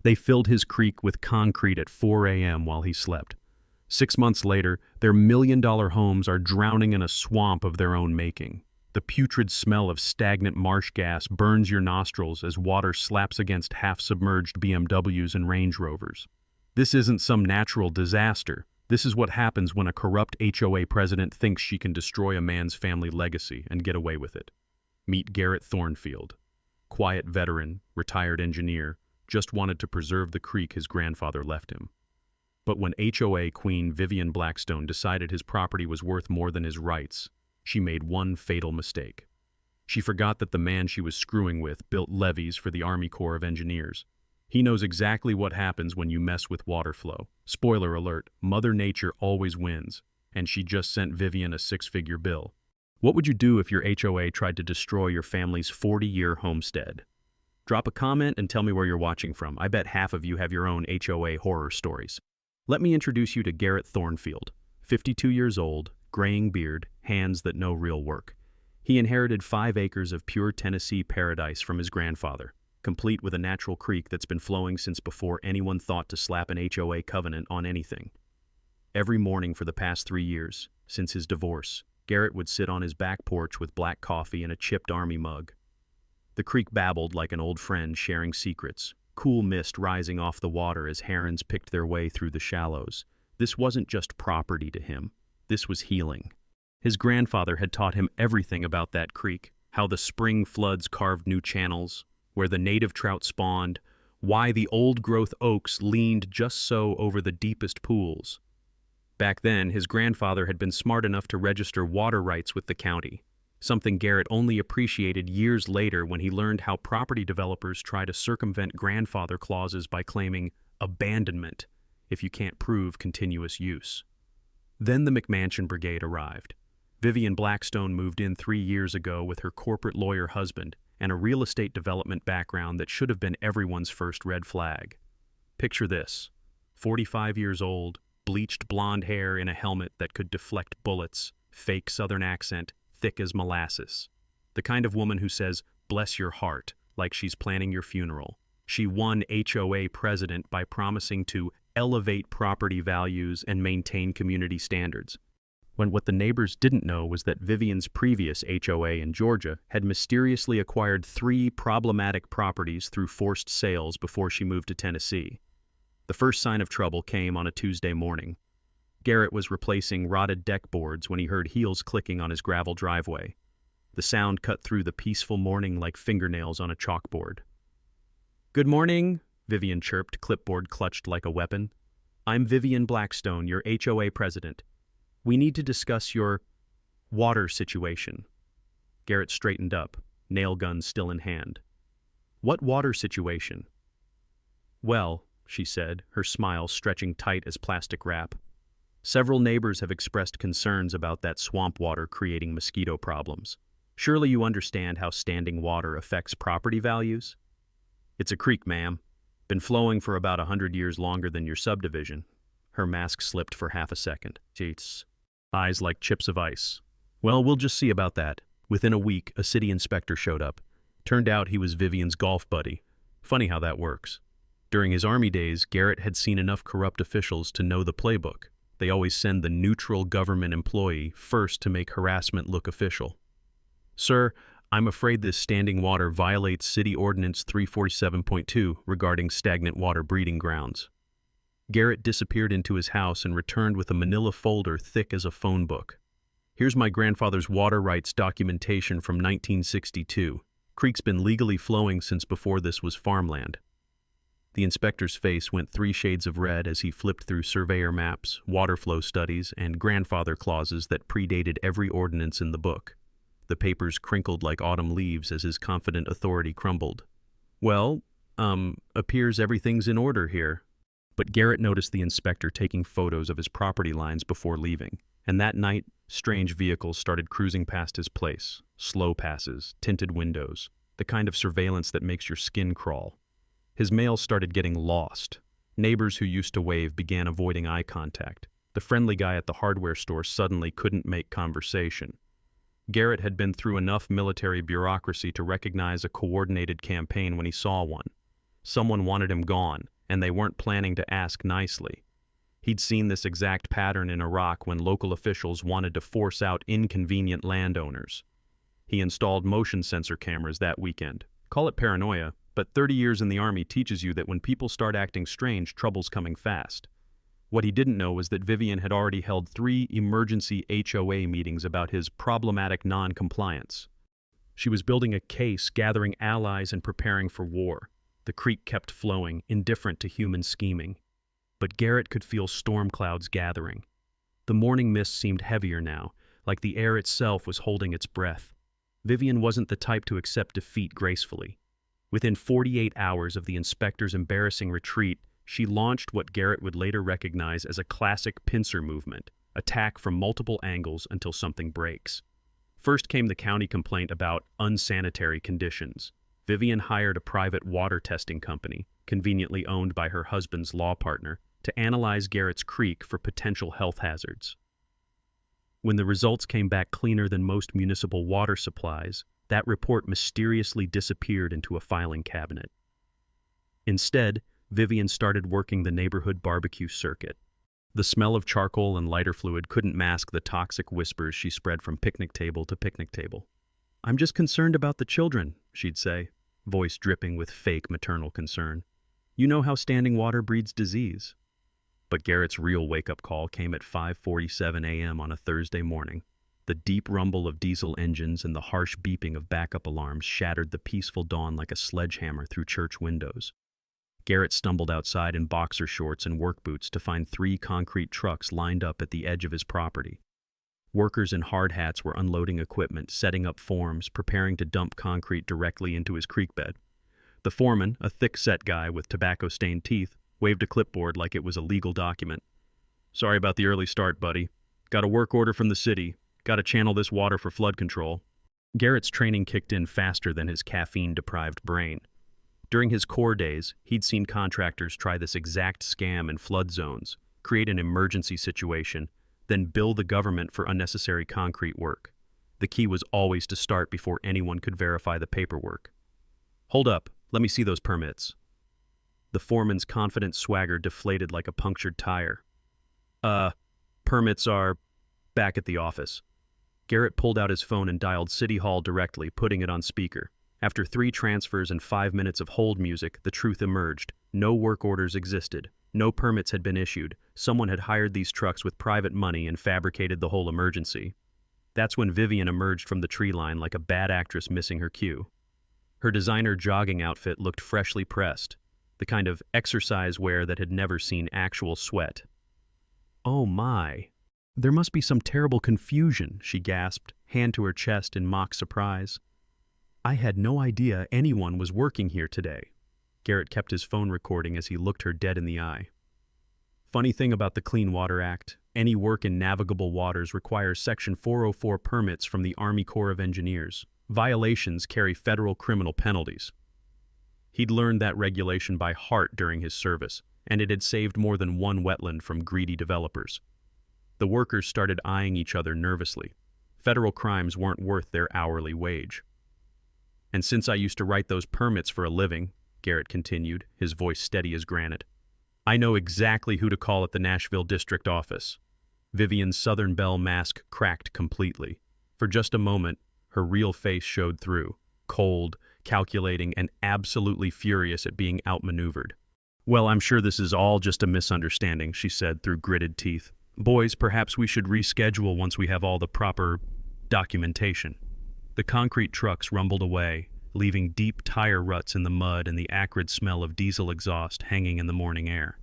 They filled his creek with concrete at 4 a.m. while he slept. 6 months later, their million-dollar homes are drowning in a swamp of their own making. The putrid smell of stagnant marsh gas burns your nostrils as water slaps against half-submerged BMWs and Range Rovers. This isn't some natural disaster. This is what happens when a corrupt HOA president thinks she can destroy a man's family legacy and get away with it. Meet Garrett Thornfield. Quiet veteran, retired engineer, just wanted to preserve the creek his grandfather left him. But when HOA Queen Vivian Blackstone decided his property was worth more than his rights, she made one fatal mistake. She forgot that the man she was screwing with built levees for the Army Corps of Engineers. He knows exactly what happens when you mess with water flow. Spoiler alert, Mother Nature always wins, and she just sent Vivian a 6-figure bill. What would you do if your HOA tried to destroy your family's 40-year homestead? Drop a comment and tell me where you're watching from. I bet half of you have your own HOA horror stories. Let me introduce you to Garrett Thornfield, 52 years old, graying beard, hands that know real work. He inherited 5 acres of pure Tennessee paradise from his grandfather, complete with a natural creek that's been flowing since before anyone thought to slap an HOA covenant on anything. Every morning for the past 3 years, since his divorce, Garrett would sit on his back porch with black coffee and a chipped Army mug. The creek babbled like an old friend sharing secrets, cool mist rising off the water as herons picked their way through the shallows. This wasn't just property to him. This was healing. His grandfather had taught him everything about that creek, how the spring floods carved new channels, where the native trout spawned, why the old-growth oaks leaned just so over the deepest pools. Back then, his grandfather had been smart enough to register water rights with the county, something Garrett only appreciated years later when he learned how property developers try to circumvent grandfather clauses by claiming abandonment if you can't prove continuous use. Then the McMansion Brigade arrived. Vivian Blackstone moved in 3 years ago with her corporate lawyer husband and a real estate development background that should have been everyone's first red flag. Picture this: 45 years old, bleached blonde hair in a helmet that could deflect bullets, fake Southern accent, thick as molasses. The kind of woman who says, "Bless your heart," like she's planning your funeral. She won HOA president by promising to elevate property values and maintain community standards. When what the neighbors didn't know was that Vivian's previous HOA in Georgia had mysteriously acquired 3 problematic properties through forced sales before she moved to Tennessee. The first sign of trouble came on a Tuesday morning. Garrett was replacing rotted deck boards when he heard heels clicking on his gravel driveway. The sound cut through the peaceful morning like fingernails on a chalkboard. "Good morning," Vivian chirped, clipboard clutched like a weapon. "I'm Vivian Blackstone, your HOA president. We need to discuss your water situation." Garrett straightened up, nail gun still in hand. "What water situation?" "Well," she said, her smile stretching tight as plastic wrap, "several neighbors have expressed concerns about that swamp water creating mosquito problems. Surely you understand how standing water affects property values?" "It's a creek, ma'am. Been flowing for about 100 years longer than your subdivision." Her mask slipped for half a second. Jeez. Eyes like chips of ice. "Well, we'll just see about that." Within a week, a city inspector showed up. Turned out he was Vivian's golf buddy. Funny how that works. During his Army days, Garrett had seen enough corrupt officials to know the playbook. They always send the neutral government employee first to make harassment look official. "Sir, I'm afraid this standing water violates City Ordinance 347.2 regarding stagnant water breeding grounds." Garrett disappeared into his house and returned with a manila folder thick as a phone book. "Here's my grandfather's water rights documentation from 1962. Creek's been legally flowing since before this was farmland." The inspector's face went 3 shades of red as he flipped through surveyor maps, water flow studies, and grandfather clauses that predated every ordinance in the book. The papers crinkled like autumn leaves as his confident authority crumbled. "Well, appears everything's in order here." But Garrett noticed the inspector taking photos of his property lines before leaving, and that night, strange vehicles started cruising past his place. Slow passes, tinted windows, the kind of surveillance that makes your skin crawl. His mail started getting lost. Neighbors who used to wave began avoiding eye contact. The friendly guy at the hardware store suddenly couldn't make conversation. Garrett had been through enough military bureaucracy to recognize a coordinated campaign when he saw one. Someone wanted him gone, and they weren't planning to ask nicely. He'd seen this exact pattern in Iraq when local officials wanted to force out inconvenient landowners. He installed motion sensor cameras that weekend. Call it paranoia, but 30 years in the Army teaches you that when people start acting strange, trouble's coming fast. What he didn't know was that Vivian had already held 3 emergency HOA meetings about his problematic non-compliance. She was building a case, gathering allies, and preparing for war. The creek kept flowing, indifferent to human scheming. But Garrett could feel storm clouds gathering. The morning mist seemed heavier now, like the air itself was holding its breath. Vivian wasn't the type to accept defeat gracefully. Within 48 hours of the inspector's embarrassing retreat, she launched what Garrett would later recognize as a classic pincer movement, attack from multiple angles until something breaks. First came the county complaint about unsanitary conditions. Vivian hired a private water testing company, conveniently owned by her husband's law partner, to analyze Garrett's creek for potential health hazards. When the results came back cleaner than most municipal water supplies, that report mysteriously disappeared into a filing cabinet. Instead, Vivian started working the neighborhood barbecue circuit. The smell of charcoal and lighter fluid couldn't mask the toxic whispers she spread from picnic table to picnic table. "I'm just concerned about the children," she'd say, voice dripping with fake maternal concern. "You know how standing water breeds disease." But Garrett's real wake-up call came at 5:47 a.m. on a Thursday morning. The deep rumble of diesel engines and the harsh beeping of backup alarms shattered the peaceful dawn like a sledgehammer through church windows. Garrett stumbled outside in boxer shorts and work boots to find 3 concrete trucks lined up at the edge of his property. Workers in hard hats were unloading equipment, setting up forms, preparing to dump concrete directly into his creek bed. The foreman, a thick-set guy with tobacco-stained teeth, waved a clipboard like it was a legal document. "Sorry about the early start, buddy. Got a work order from the city. Got to channel this water for flood control." Garrett's training kicked in faster than his caffeine-deprived brain. During his core days, he'd seen contractors try this exact scam in flood zones, create an emergency situation, then bill the government for unnecessary concrete work. The key was always to start before anyone could verify the paperwork. "Hold up, let me see those permits." The foreman's confident swagger deflated like a punctured tire. Permits are back at the office." Garrett pulled out his phone and dialed City Hall directly, putting it on speaker. After 3 transfers and 5 minutes of hold music, the truth emerged. No work orders existed. No permits had been issued. Someone had hired these trucks with private money and fabricated the whole emergency. That's when Vivian emerged from the tree line like a bad actress missing her cue. Her designer jogging outfit looked freshly pressed, the kind of exercise wear that had never seen actual sweat. "Oh my. There must be some terrible confusion," she gasped, hand to her chest in mock surprise. "I had no idea anyone was working here today." Garrett kept his phone recording as he looked her dead in the eye. "Funny thing about the Clean Water Act, any work in navigable waters requires Section 404 permits from the Army Corps of Engineers. Violations carry federal criminal penalties." He'd learned that regulation by heart during his service, and it had saved more than one wetland from greedy developers. The workers started eyeing each other nervously. Federal crimes weren't worth their hourly wage. "And since I used to write those permits for a living," Garrett continued, his voice steady as granite, "I know exactly who to call at the Nashville district office." Vivian's Southern Belle mask cracked completely. For just a moment, her real face showed through, cold, calculating, and absolutely furious at being outmaneuvered. "Well, I'm sure this is all just a misunderstanding," she said through gritted teeth. "Boys, perhaps we should reschedule once we have all the proper documentation." The concrete trucks rumbled away, leaving deep tire ruts in the mud and the acrid smell of diesel exhaust hanging in the morning air.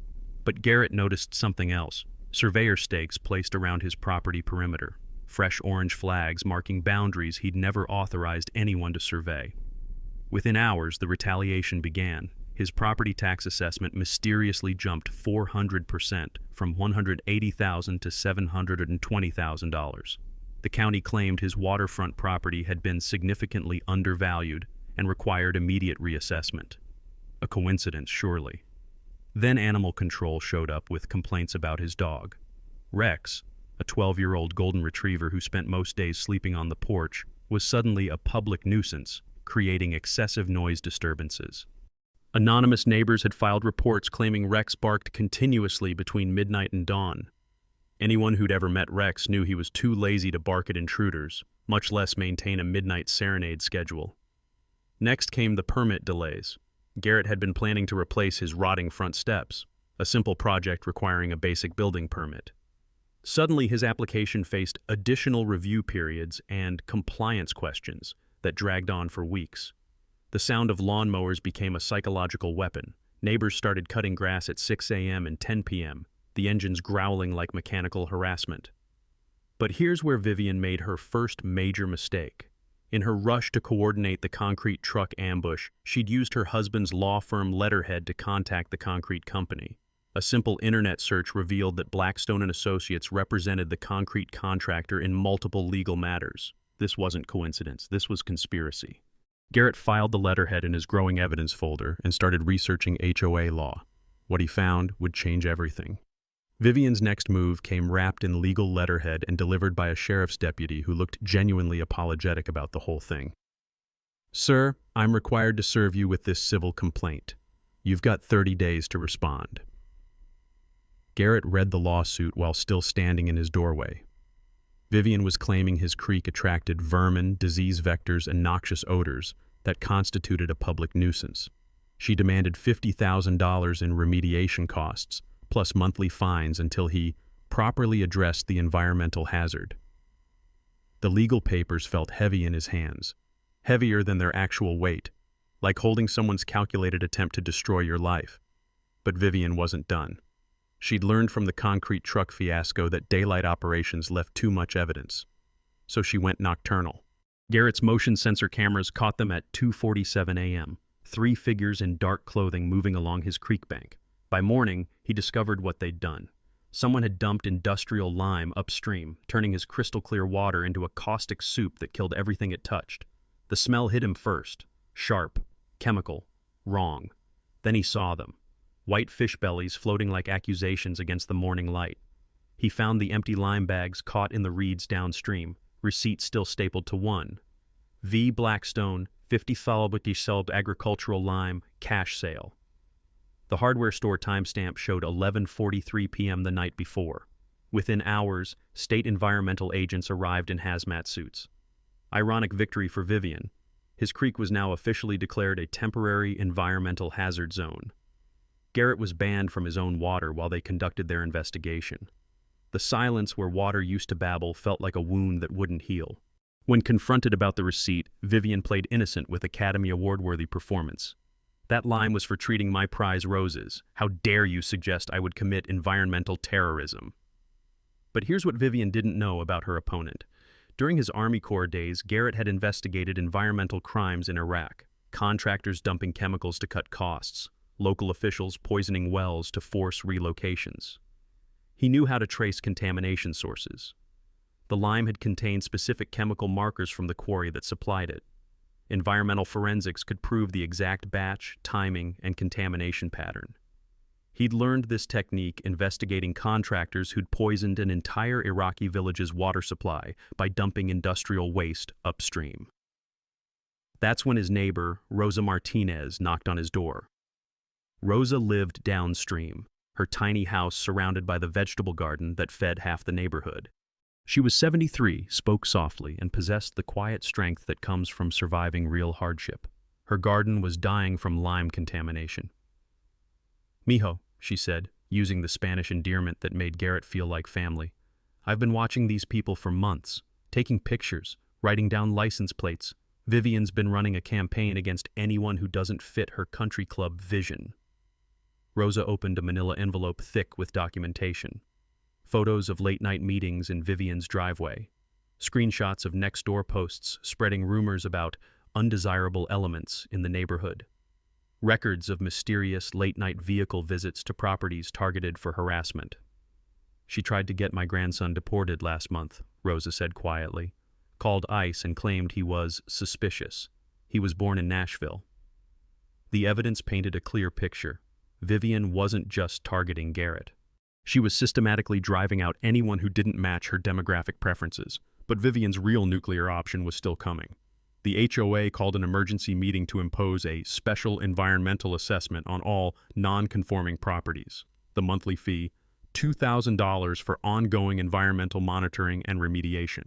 But Garrett noticed something else. Surveyor stakes placed around his property perimeter. Fresh orange flags marking boundaries he'd never authorized anyone to survey. Within hours, the retaliation began. His property tax assessment mysteriously jumped 400%, from $180,000 to $720,000. The county claimed his waterfront property had been significantly undervalued and required immediate reassessment. A coincidence, surely. Then animal control showed up with complaints about his dog. Rex, a 12-year-old golden retriever who spent most days sleeping on the porch, was suddenly a public nuisance, creating excessive noise disturbances. Anonymous neighbors had filed reports claiming Rex barked continuously between midnight and dawn. Anyone who'd ever met Rex knew he was too lazy to bark at intruders, much less maintain a midnight serenade schedule. Next came the permit delays. Garrett had been planning to replace his rotting front steps, a simple project requiring a basic building permit. Suddenly, his application faced additional review periods and compliance questions that dragged on for weeks. The sound of lawnmowers became a psychological weapon. Neighbors started cutting grass at 6 a.m. and 10 p.m., the engines growling like mechanical harassment. But here's where Vivian made her first major mistake. In her rush to coordinate the concrete truck ambush, she'd used her husband's law firm letterhead to contact the concrete company. A simple internet search revealed that Blackstone & Associates represented the concrete contractor in multiple legal matters. This wasn't coincidence, this was conspiracy. Garrett filed the letterhead in his growing evidence folder and started researching HOA law. What he found would change everything. Vivian's next move came wrapped in legal letterhead and delivered by a sheriff's deputy who looked genuinely apologetic about the whole thing. "Sir, I'm required to serve you with this civil complaint. You've got 30 days to respond." Garrett read the lawsuit while still standing in his doorway. Vivian was claiming his creek attracted vermin, disease vectors, and noxious odors that constituted a public nuisance. She demanded $50,000 in remediation costs, plus monthly fines until he properly addressed the environmental hazard. The legal papers felt heavy in his hands, heavier than their actual weight, like holding someone's calculated attempt to destroy your life. But Vivian wasn't done. She'd learned from the concrete truck fiasco that daylight operations left too much evidence. So she went nocturnal. Garrett's motion sensor cameras caught them at 2:47 a.m., three figures in dark clothing moving along his creek bank. By morning, he discovered what they'd done. Someone had dumped industrial lime upstream, turning his crystal-clear water into a caustic soup that killed everything it touched. The smell hit him first. Sharp, chemical, wrong. Then he saw them. White fish bellies floating like accusations against the morning light. He found the empty lime bags caught in the reeds downstream, receipt still stapled to one. V. Blackstone, 50 Falbity sold agricultural lime, cash sale. The hardware store timestamp showed 11:43 p.m. the night before. Within hours, state environmental agents arrived in hazmat suits. Ironic victory for Vivian. His creek was now officially declared a temporary environmental hazard zone. Garrett was banned from his own water while they conducted their investigation. The silence where water used to babble felt like a wound that wouldn't heal. When confronted about the receipt, Vivian played innocent with Academy Award-worthy performance. "That lime was for treating my prize roses. How dare you suggest I would commit environmental terrorism?" But here's what Vivian didn't know about her opponent. During his Army Corps days, Garrett had investigated environmental crimes in Iraq, contractors dumping chemicals to cut costs, local officials poisoning wells to force relocations. He knew how to trace contamination sources. The lime had contained specific chemical markers from the quarry that supplied it. Environmental forensics could prove the exact batch, timing, and contamination pattern. He'd learned this technique investigating contractors who'd poisoned an entire Iraqi village's water supply by dumping industrial waste upstream. That's when his neighbor, Rosa Martinez, knocked on his door. Rosa lived downstream, her tiny house surrounded by the vegetable garden that fed half the neighborhood. She was 73, spoke softly, and possessed the quiet strength that comes from surviving real hardship. Her garden was dying from lime contamination. "Mijo," she said, using the Spanish endearment that made Garrett feel like family. "I've been watching these people for months, taking pictures, writing down license plates. Vivian's been running a campaign against anyone who doesn't fit her country club vision." Rosa opened a manila envelope thick with documentation. Photos of late-night meetings in Vivian's driveway. Screenshots of next-door posts spreading rumors about undesirable elements in the neighborhood. Records of mysterious late-night vehicle visits to properties targeted for harassment. "She tried to get my grandson deported last month," Rosa said quietly. "Called ICE and claimed he was suspicious. He was born in Nashville." The evidence painted a clear picture. Vivian wasn't just targeting Garrett. She was systematically driving out anyone who didn't match her demographic preferences. But Vivian's real nuclear option was still coming. The HOA called an emergency meeting to impose a special environmental assessment on all non-conforming properties. The monthly fee, $2,000 for ongoing environmental monitoring and remediation.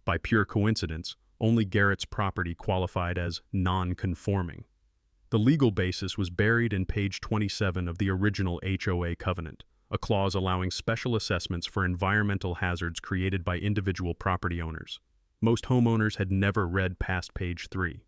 By pure coincidence, only Garrett's property qualified as non-conforming. The legal basis was buried in page 27 of the original HOA covenant, a clause allowing special assessments for environmental hazards created by individual property owners. Most homeowners had never read past page 3.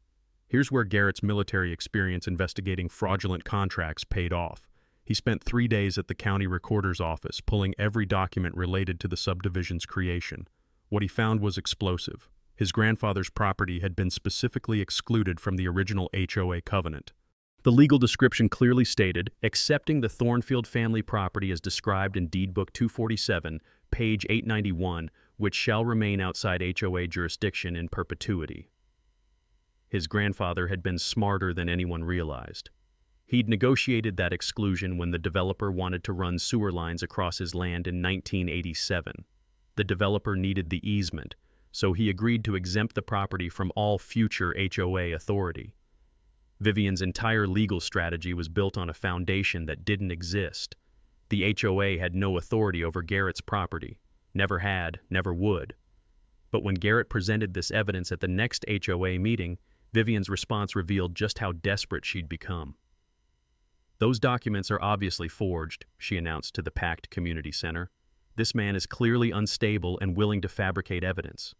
Here's where Garrett's military experience investigating fraudulent contracts paid off. He spent 3 days at the county recorder's office, pulling every document related to the subdivision's creation. What he found was explosive. His grandfather's property had been specifically excluded from the original HOA covenant. The legal description clearly stated, accepting the Thornfield family property as described in Deed Book 247, page 891, which shall remain outside HOA jurisdiction in perpetuity. His grandfather had been smarter than anyone realized. He'd negotiated that exclusion when the developer wanted to run sewer lines across his land in 1987. The developer needed the easement, so he agreed to exempt the property from all future HOA authority. Vivian's entire legal strategy was built on a foundation that didn't exist. The HOA had no authority over Garrett's property. Never had, never would. But when Garrett presented this evidence at the next HOA meeting, Vivian's response revealed just how desperate she'd become. "Those documents are obviously forged," she announced to the packed community center. "This man is clearly unstable and willing to fabricate evidence."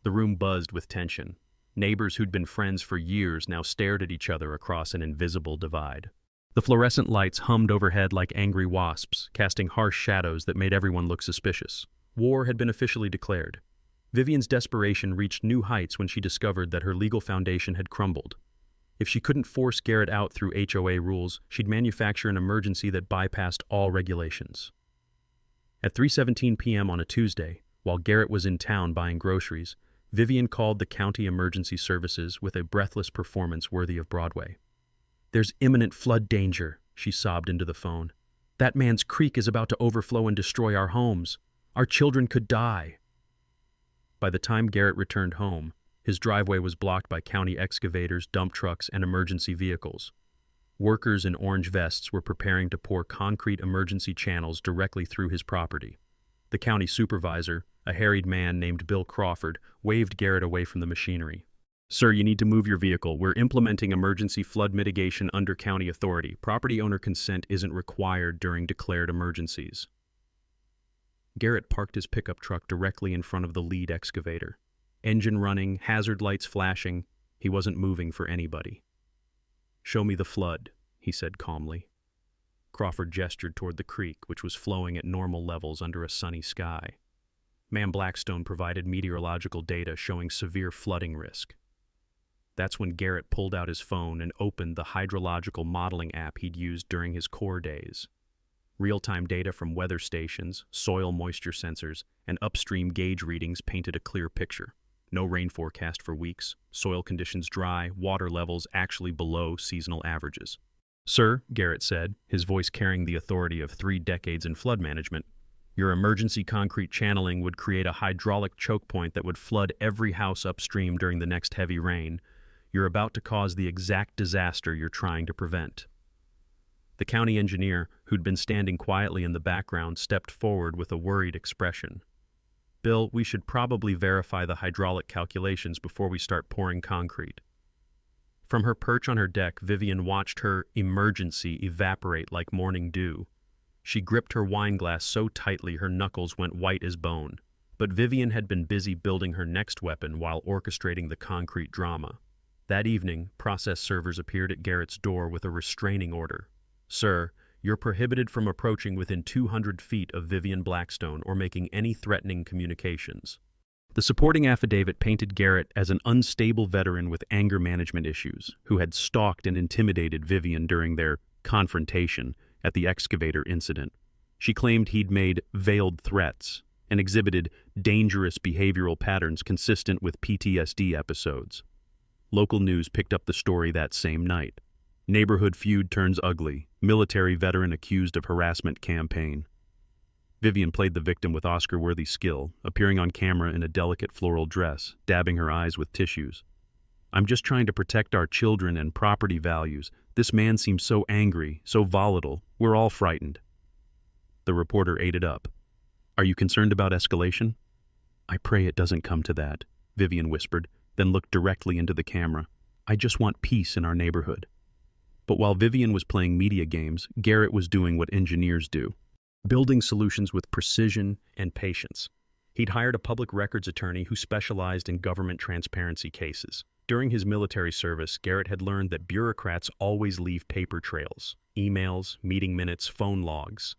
The room buzzed with tension. Neighbors who'd been friends for years now stared at each other across an invisible divide. The fluorescent lights hummed overhead like angry wasps, casting harsh shadows that made everyone look suspicious. War had been officially declared. Vivian's desperation reached new heights when she discovered that her legal foundation had crumbled. If she couldn't force Garrett out through HOA rules, she'd manufacture an emergency that bypassed all regulations. At 3:17 p.m. on a Tuesday, while Garrett was in town buying groceries, Vivian called the county emergency services with a breathless performance worthy of Broadway. "There's imminent flood danger," she sobbed into the phone. "That man's creek is about to overflow and destroy our homes. Our children could die." By the time Garrett returned home, his driveway was blocked by county excavators, dump trucks, and emergency vehicles. Workers in orange vests were preparing to pour concrete emergency channels directly through his property. The county supervisor, a harried man named Bill Crawford, waved Garrett away from the machinery. "Sir, you need to move your vehicle. We're implementing emergency flood mitigation under county authority. Property owner consent isn't required during declared emergencies." Garrett parked his pickup truck directly in front of the lead excavator. Engine running, hazard lights flashing, he wasn't moving for anybody. "Show me the flood," he said calmly. Crawford gestured toward the creek, which was flowing at normal levels under a sunny sky. Ma'am Blackstone provided meteorological data showing severe flooding risk. That's when Garrett pulled out his phone and opened the hydrological modeling app he'd used during his core days. Real-time data from weather stations, soil moisture sensors, and upstream gauge readings painted a clear picture. No rain forecast for weeks, soil conditions dry, water levels actually below seasonal averages. "Sir," Garrett said, his voice carrying the authority of 3 decades in flood management, "your emergency concrete channeling would create a hydraulic choke point that would flood every house upstream during the next heavy rain. You're about to cause the exact disaster you're trying to prevent." The county engineer, who'd been standing quietly in the background, stepped forward with a worried expression. "Bill, we should probably verify the hydraulic calculations before we start pouring concrete." From her perch on her deck, Vivian watched her emergency evaporate like morning dew. She gripped her wine glass so tightly her knuckles went white as bone. But Vivian had been busy building her next weapon while orchestrating the concrete drama. That evening, process servers appeared at Garrett's door with a restraining order. "Sir, you're prohibited from approaching within 200 feet of Vivian Blackstone or making any threatening communications." The supporting affidavit painted Garrett as an unstable veteran with anger management issues who had stalked and intimidated Vivian during their confrontation at the excavator incident. She claimed he'd made veiled threats and exhibited dangerous behavioral patterns consistent with PTSD episodes. Local news picked up the story that same night. Neighborhood feud turns ugly. Military veteran accused of harassment campaign. Vivian played the victim with Oscar-worthy skill, appearing on camera in a delicate floral dress, dabbing her eyes with tissues. "I'm just trying to protect our children and property values. This man seems so angry, so volatile. We're all frightened." The reporter ate it up. "Are you concerned about escalation?" "I pray it doesn't come to that," Vivian whispered, then looked directly into the camera. "I just want peace in our neighborhood." But while Vivian was playing media games, Garrett was doing what engineers do, building solutions with precision and patience. He'd hired a public records attorney who specialized in government transparency cases. During his military service, Garrett had learned that bureaucrats always leave paper trails: emails, meeting minutes, phone logs.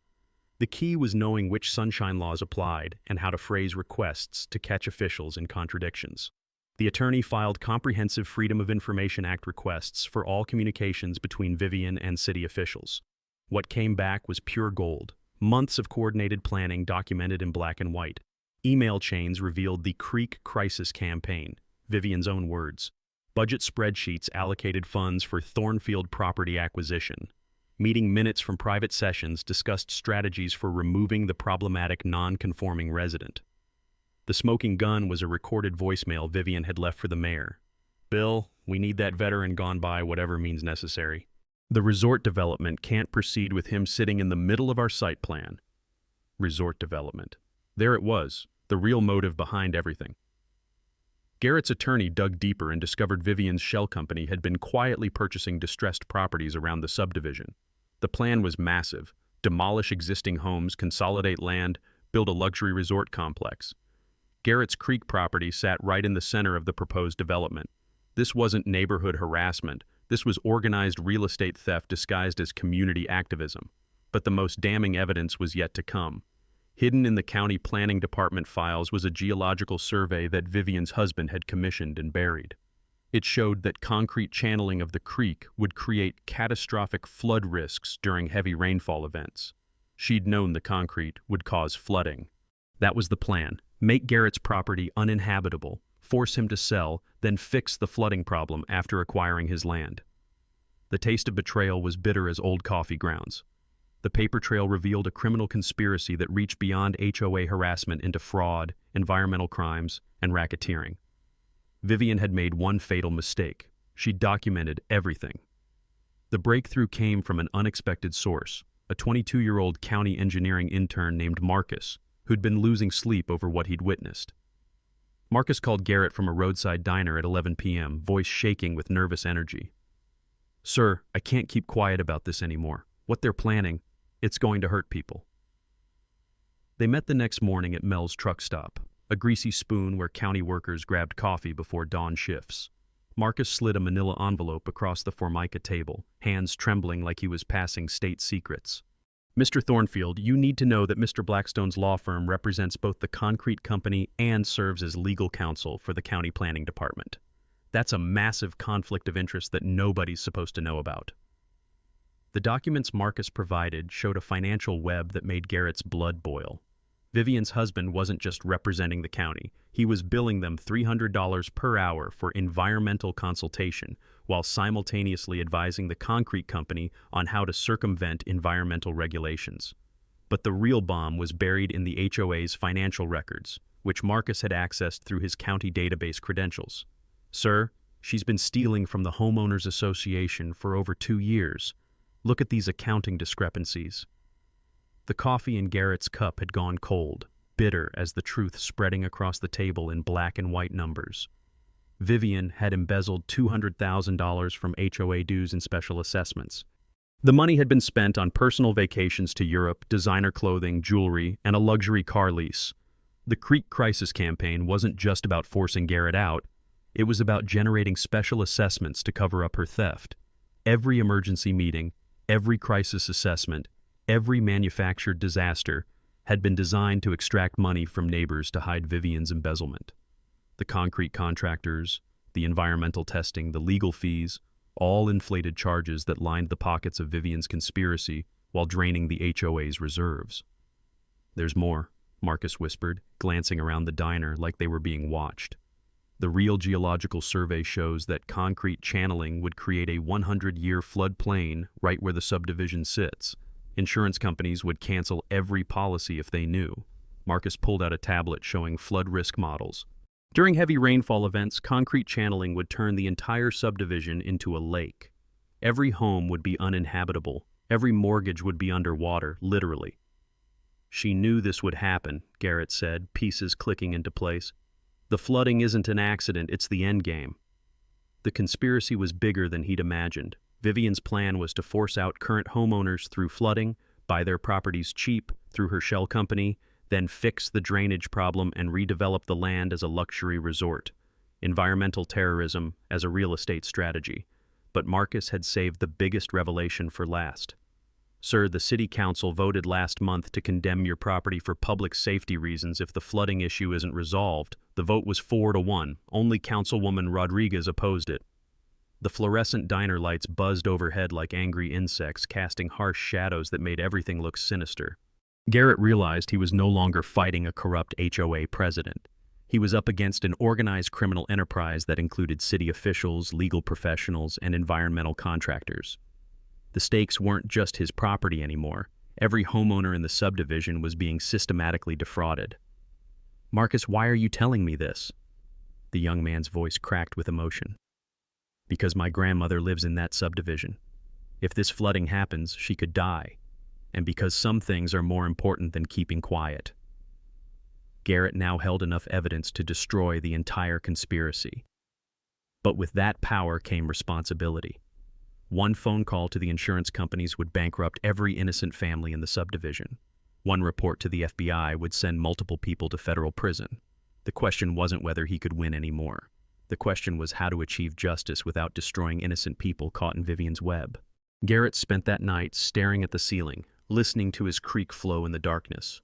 The key was knowing which sunshine laws applied and how to phrase requests to catch officials in contradictions. The attorney filed comprehensive Freedom of Information Act requests for all communications between Vivian and city officials. What came back was pure gold. Months of coordinated planning documented in black and white. Email chains revealed the Creek Crisis Campaign, Vivian's own words. Budget spreadsheets allocated funds for Thornfield property acquisition. Meeting minutes from private sessions discussed strategies for removing the problematic non-conforming resident. The smoking gun was a recorded voicemail Vivian had left for the mayor. "Bill, we need that veteran gone by whatever means necessary. The resort development can't proceed with him sitting in the middle of our site plan." Resort development. There it was, the real motive behind everything. Garrett's attorney dug deeper and discovered Vivian's shell company had been quietly purchasing distressed properties around the subdivision. The plan was massive: demolish existing homes, consolidate land, build a luxury resort complex. Garrett's Creek property sat right in the center of the proposed development. This wasn't neighborhood harassment. This was organized real estate theft disguised as community activism. But the most damning evidence was yet to come. Hidden in the county planning department files was a geological survey that Vivian's husband had commissioned and buried. It showed that concrete channeling of the creek would create catastrophic flood risks during heavy rainfall events. She'd known the concrete would cause flooding. That was the plan: make Garrett's property uninhabitable, force him to sell, then fix the flooding problem after acquiring his land. The taste of betrayal was bitter as old coffee grounds. The paper trail revealed a criminal conspiracy that reached beyond HOA harassment into fraud, environmental crimes, and racketeering. Vivian had made one fatal mistake. She documented everything. The breakthrough came from an unexpected source: a 22-year-old county engineering intern named Marcus, who'd been losing sleep over what he'd witnessed. Marcus called Garrett from a roadside diner at 11 p.m., voice shaking with nervous energy. "Sir, I can't keep quiet about this anymore. What they're planning, it's going to hurt people." They met the next morning at Mel's truck stop, a greasy spoon where county workers grabbed coffee before dawn shifts. Marcus slid a manila envelope across the Formica table, hands trembling like he was passing state secrets. "Mr. Thornfield, you need to know that Mr. Blackstone's law firm represents both the concrete company and serves as legal counsel for the county planning department. That's a massive conflict of interest that nobody's supposed to know about." The documents Marcus provided showed a financial web that made Garrett's blood boil. Vivian's husband wasn't just representing the county. He was billing them $300 per hour for environmental consultation, while simultaneously advising the concrete company on how to circumvent environmental regulations. But the real bomb was buried in the HOA's financial records, which Marcus had accessed through his county database credentials. "Sir, she's been stealing from the Homeowners Association for over 2 years. Look at these accounting discrepancies." The coffee in Garrett's cup had gone cold, bitter as the truth spreading across the table in black and white numbers. Vivian had embezzled $200,000 from HOA dues and special assessments. The money had been spent on personal vacations to Europe, designer clothing, jewelry, and a luxury car lease. The Creek Crisis Campaign wasn't just about forcing Garrett out. It was about generating special assessments to cover up her theft. Every emergency meeting, every crisis assessment, every manufactured disaster had been designed to extract money from neighbors to hide Vivian's embezzlement. The concrete contractors, the environmental testing, the legal fees, all inflated charges that lined the pockets of Vivian's conspiracy while draining the HOA's reserves. "There's more," Marcus whispered, glancing around the diner like they were being watched. "The real geological survey shows that concrete channeling would create a 100-year floodplain right where the subdivision sits. Insurance companies would cancel every policy if they knew. Marcus pulled out a tablet showing flood risk models. During heavy rainfall events, concrete channeling would turn the entire subdivision into a lake. Every home would be uninhabitable. Every mortgage would be underwater, literally. She knew this would happen, Garrett said, pieces clicking into place. The flooding isn't an accident, it's the endgame. The conspiracy was bigger than he'd imagined. Vivian's plan was to force out current homeowners through flooding, buy their properties cheap through her shell company, then fix the drainage problem and redevelop the land as a luxury resort. Environmental terrorism as a real estate strategy. But Marcus had saved the biggest revelation for last. Sir, the city council voted last month to condemn your property for public safety reasons if the flooding issue isn't resolved. The vote was 4-1. Only Councilwoman Rodriguez opposed it. The fluorescent diner lights buzzed overhead like angry insects, casting harsh shadows that made everything look sinister. Garrett realized he was no longer fighting a corrupt HOA president. He was up against an organized criminal enterprise that included city officials, legal professionals, and environmental contractors. The stakes weren't just his property anymore. Every homeowner in the subdivision was being systematically defrauded. Marcus, why are you telling me this? The young man's voice cracked with emotion. Because my grandmother lives in that subdivision. If this flooding happens, she could die. And because some things are more important than keeping quiet. Garrett now held enough evidence to destroy the entire conspiracy. But with that power came responsibility. One phone call to the insurance companies would bankrupt every innocent family in the subdivision. One report to the FBI would send multiple people to federal prison. The question wasn't whether he could win anymore. The question was how to achieve justice without destroying innocent people caught in Vivian's web. Garrett spent that night staring at the ceiling, listening to his creak flow in the darkness.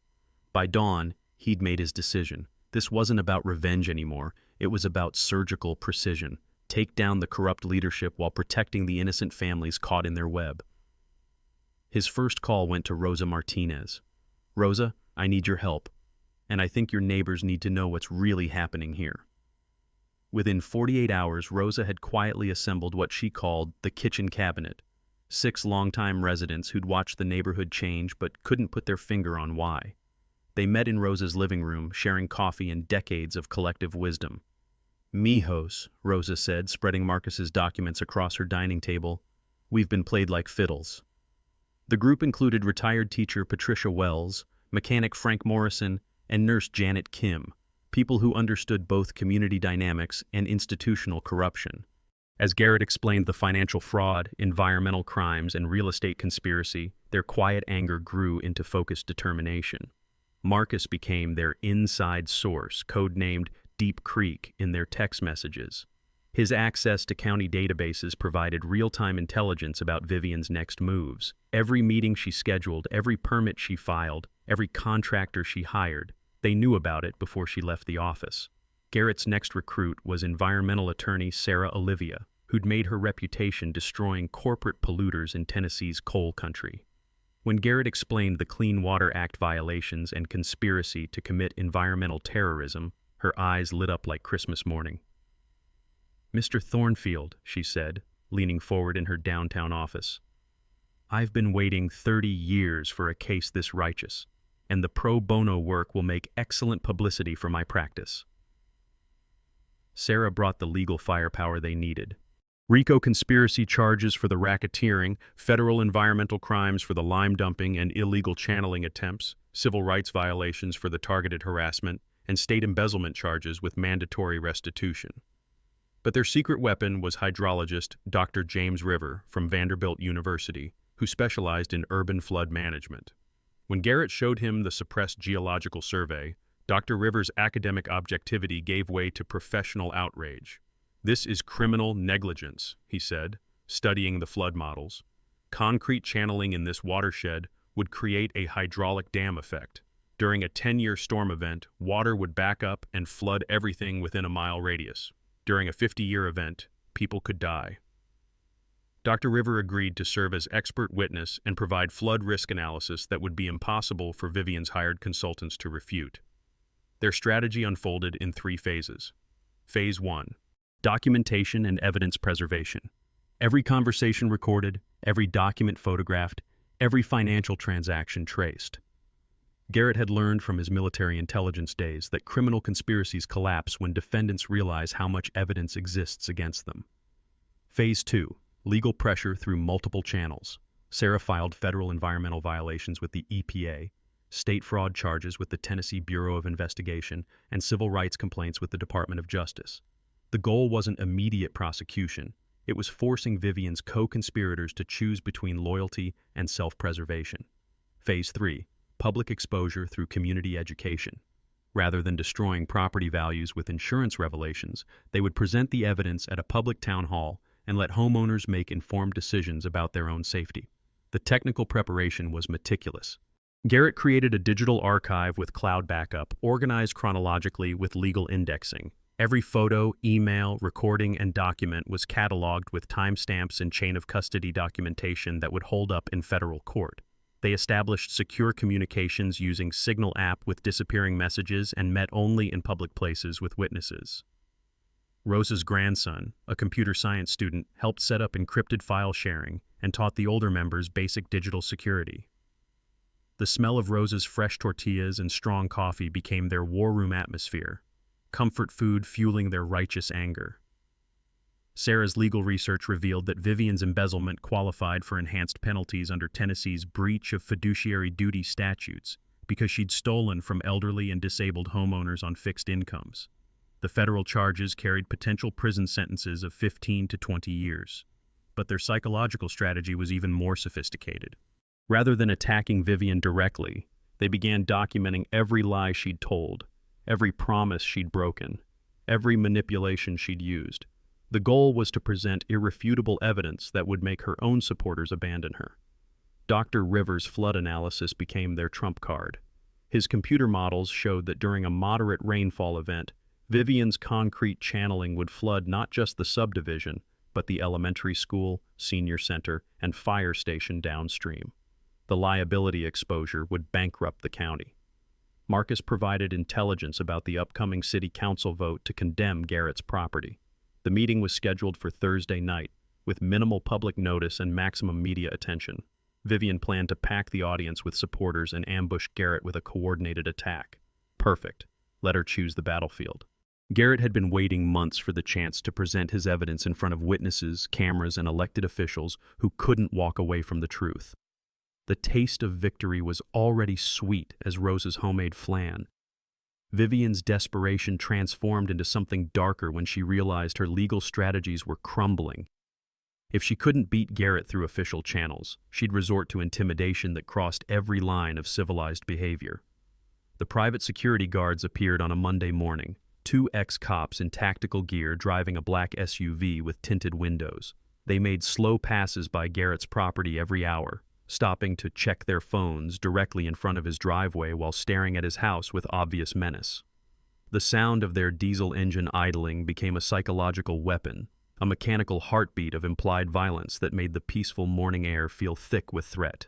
By dawn, he'd made his decision. This wasn't about revenge anymore. It was about surgical precision. Take down the corrupt leadership while protecting the innocent families caught in their web. His first call went to Rosa Martinez. Rosa, I need your help. And I think your neighbors need to know what's really happening here. Within 48 hours, Rosa had quietly assembled what she called the kitchen cabinet. 6 longtime residents who'd watched the neighborhood change but couldn't put their finger on why. They met in Rosa's living room, sharing coffee and decades of collective wisdom. Mijos, Rosa said, spreading Marcus's documents across her dining table. We've been played like fiddles. The group included retired teacher Patricia Wells, mechanic Frank Morrison, and nurse Janet Kim, people who understood both community dynamics and institutional corruption. As Garrett explained the financial fraud, environmental crimes, and real estate conspiracy, their quiet anger grew into focused determination. Marcus became their inside source, codenamed Deep Creek in their text messages. His access to county databases provided real-time intelligence about Vivian's next moves. Every meeting she scheduled, every permit she filed, every contractor she hired, they knew about it before she left the office. Garrett's next recruit was environmental attorney Sarah Olivia, who'd made her reputation destroying corporate polluters in Tennessee's coal country. When Garrett explained the Clean Water Act violations and conspiracy to commit environmental terrorism, her eyes lit up like Christmas morning. Mr. Thornfield, she said, leaning forward in her downtown office. I've been waiting 30 years for a case this righteous, and the pro bono work will make excellent publicity for my practice. Sarah brought the legal firepower they needed. RICO conspiracy charges for the racketeering, federal environmental crimes for the lime dumping and illegal channeling attempts, civil rights violations for the targeted harassment, and state embezzlement charges with mandatory restitution. But their secret weapon was hydrologist Dr. James River from Vanderbilt University, who specialized in urban flood management. When Garrett showed him the suppressed geological survey, Dr. River's academic objectivity gave way to professional outrage. This is criminal negligence, he said, studying the flood models. Concrete channeling in this watershed would create a hydraulic dam effect. During a 10-year storm event, water would back up and flood everything within a mile radius. During a 50-year event, people could die. Dr. River agreed to serve as expert witness and provide flood risk analysis that would be impossible for Vivian's hired consultants to refute. Their strategy unfolded in 3 phases. Phase 1. Documentation and evidence preservation. Every conversation recorded, every document photographed, Every financial transaction traced. Garrett had learned from his military intelligence days that criminal conspiracies collapse when defendants realize how much evidence exists against them. Phase 2. Legal pressure through multiple channels. Sarah filed federal environmental violations with the EPA, state fraud charges with the Tennessee Bureau of Investigation, and civil rights complaints with the Department of Justice. The goal wasn't immediate prosecution. It was forcing Vivian's co-conspirators to choose between loyalty and self-preservation. Phase 3. Public exposure through community education. Rather than destroying property values with insurance revelations, they would present the evidence at a public town hall and let homeowners make informed decisions about their own safety. The technical preparation was meticulous. Garrett created a digital archive with cloud backup, organized chronologically with legal indexing. Every photo, email, recording, and document was cataloged with timestamps and chain of custody documentation that would hold up in federal court. They established secure communications using Signal app with disappearing messages and met only in public places with witnesses. Rosa's grandson, a computer science student, helped set up encrypted file sharing and taught the older members basic digital security. The smell of Rosa's fresh tortillas and strong coffee became their war room atmosphere, comfort food fueling their righteous anger. Sarah's legal research revealed that Vivian's embezzlement qualified for enhanced penalties under Tennessee's breach of fiduciary duty statutes because she'd stolen from elderly and disabled homeowners on fixed incomes. The federal charges carried potential prison sentences of 15 to 20 years. But their psychological strategy was even more sophisticated. Rather than attacking Vivian directly, they began documenting every lie she'd told, every promise she'd broken, every manipulation she'd used. The goal was to present irrefutable evidence that would make her own supporters abandon her. Dr. Rivers' flood analysis became their trump card. His computer models showed that during a moderate rainfall event, Vivian's concrete channeling would flood not just the subdivision, but the elementary school, senior center, and fire station downstream. The liability exposure would bankrupt the county. Marcus provided intelligence about the upcoming city council vote to condemn Garrett's property. The meeting was scheduled for Thursday night, with minimal public notice and maximum media attention. Vivian planned to pack the audience with supporters and ambush Garrett with a coordinated attack. Perfect. Let her choose the battlefield. Garrett had been waiting months for the chance to present his evidence in front of witnesses, cameras, and elected officials who couldn't walk away from the truth. The taste of victory was already sweet as Rosa's homemade flan. Vivian's desperation transformed into something darker when she realized her legal strategies were crumbling. If she couldn't beat Garrett through official channels, she'd resort to intimidation that crossed every line of civilized behavior. The private security guards appeared on a Monday morning, 2 ex-cops in tactical gear driving a black SUV with tinted windows. They made slow passes by Garrett's property every hour, stopping to check their phones directly in front of his driveway while staring at his house with obvious menace. The sound of their diesel engine idling became a psychological weapon, a mechanical heartbeat of implied violence that made the peaceful morning air feel thick with threat.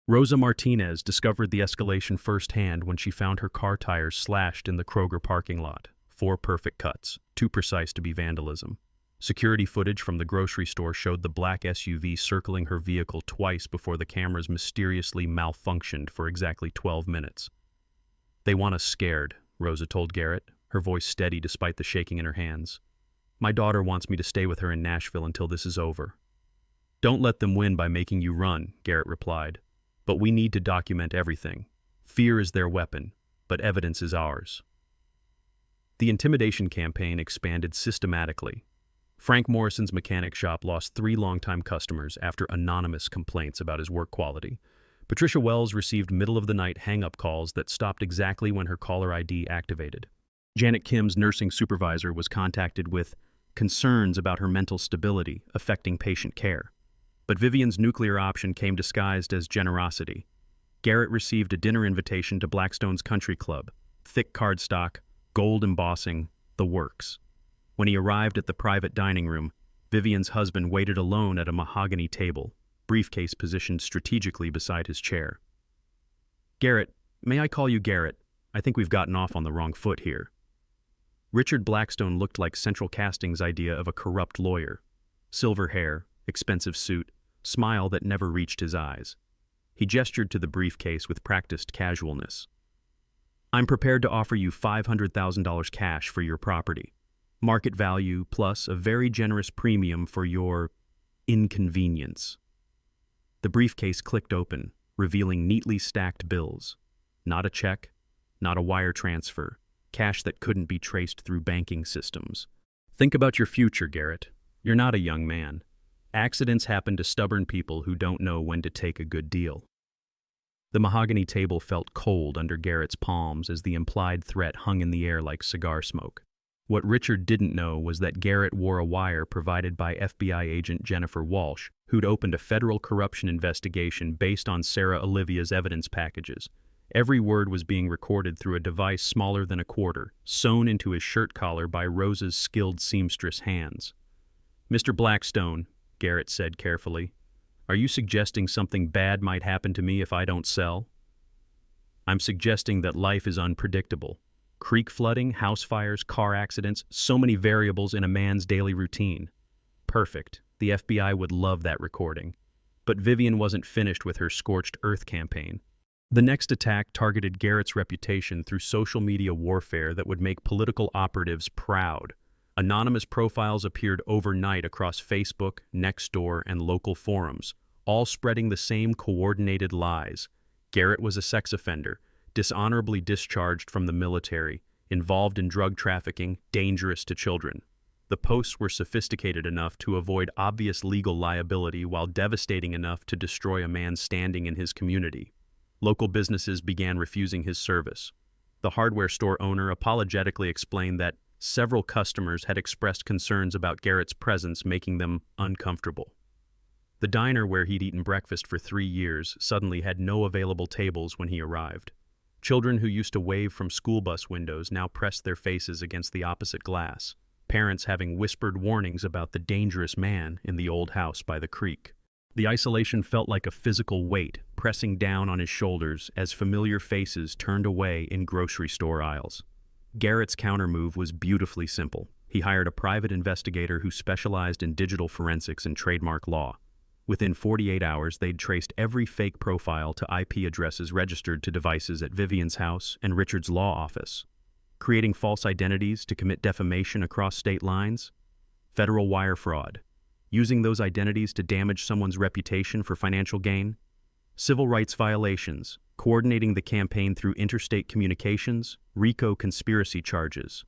Rosa Martinez discovered the escalation firsthand when she found her car tires slashed in the Kroger parking lot. 4 perfect cuts, too precise to be vandalism. Security footage from the grocery store showed the black SUV circling her vehicle twice before the cameras mysteriously malfunctioned for exactly 12 minutes. "They want us scared," Rosa told Garrett, her voice steady despite the shaking in her hands. "My daughter wants me to stay with her in Nashville until this is over." "Don't let them win by making you run," Garrett replied. "But we need to document everything. Fear is their weapon, but evidence is ours." The intimidation campaign expanded systematically. Frank Morrison's mechanic shop lost 3 longtime customers after anonymous complaints about his work quality. Patricia Wells received middle-of-the-night hang-up calls that stopped exactly when her caller ID activated. Janet Kim's nursing supervisor was contacted with concerns about her mental stability affecting patient care. But Vivian's nuclear option came disguised as generosity. Garrett received a dinner invitation to Blackstone's Country Club, thick cardstock, gold embossing, the works. When he arrived at the private dining room, Vivian's husband waited alone at a mahogany table, briefcase positioned strategically beside his chair. "Garrett, may I call you Garrett? I think we've gotten off on the wrong foot here." Richard Blackstone looked like Central Casting's idea of a corrupt lawyer. Silver hair, expensive suit, smile that never reached his eyes. He gestured to the briefcase with practiced casualness. "I'm prepared to offer you $500,000 cash for your property. Market value plus a very generous premium for your inconvenience." The briefcase clicked open, revealing neatly stacked bills. Not a check, not a wire transfer, cash that couldn't be traced through banking systems. "Think about your future, Garrett. You're not a young man. Accidents happen to stubborn people who don't know when to take a good deal." The mahogany table felt cold under Garrett's palms as the implied threat hung in the air like cigar smoke. What Richard didn't know was that Garrett wore a wire provided by FBI agent Jennifer Walsh, who'd opened a federal corruption investigation based on Sarah Olivia's evidence packages. Every word was being recorded through a device smaller than a quarter, sewn into his shirt collar by Rose's skilled seamstress hands. "Mr. Blackstone," Garrett said carefully, "are you suggesting something bad might happen to me if I don't sell?" "I'm suggesting that life is unpredictable. Creek flooding, house fires, car accidents, so many variables in a man's daily routine." Perfect. The FBI would love that recording. But Vivian wasn't finished with her scorched earth campaign. The next attack targeted Garrett's reputation through social media warfare that would make political operatives proud. Anonymous profiles appeared overnight across Facebook, Nextdoor, and local forums, all spreading the same coordinated lies. Garrett was a sex offender, dishonorably discharged from the military, involved in drug trafficking, dangerous to children. The posts were sophisticated enough to avoid obvious legal liability while devastating enough to destroy a man's standing in his community. Local businesses began refusing his service. The hardware store owner apologetically explained that several customers had expressed concerns about Garrett's presence making them uncomfortable. The diner where he'd eaten breakfast for 3 years suddenly had no available tables when he arrived. Children who used to wave from school bus windows now pressed their faces against the opposite glass, parents having whispered warnings about the dangerous man in the old house by the creek. The isolation felt like a physical weight pressing down on his shoulders as familiar faces turned away in grocery store aisles. Garrett's countermove was beautifully simple. He hired a private investigator who specialized in digital forensics and trademark law. Within 48 hours, they'd traced every fake profile to IP addresses registered to devices at Vivian's house and Richard's law office. Creating false identities to commit defamation across state lines, federal wire fraud, using those identities to damage someone's reputation for financial gain, civil rights violations, coordinating the campaign through interstate communications, RICO conspiracy charges.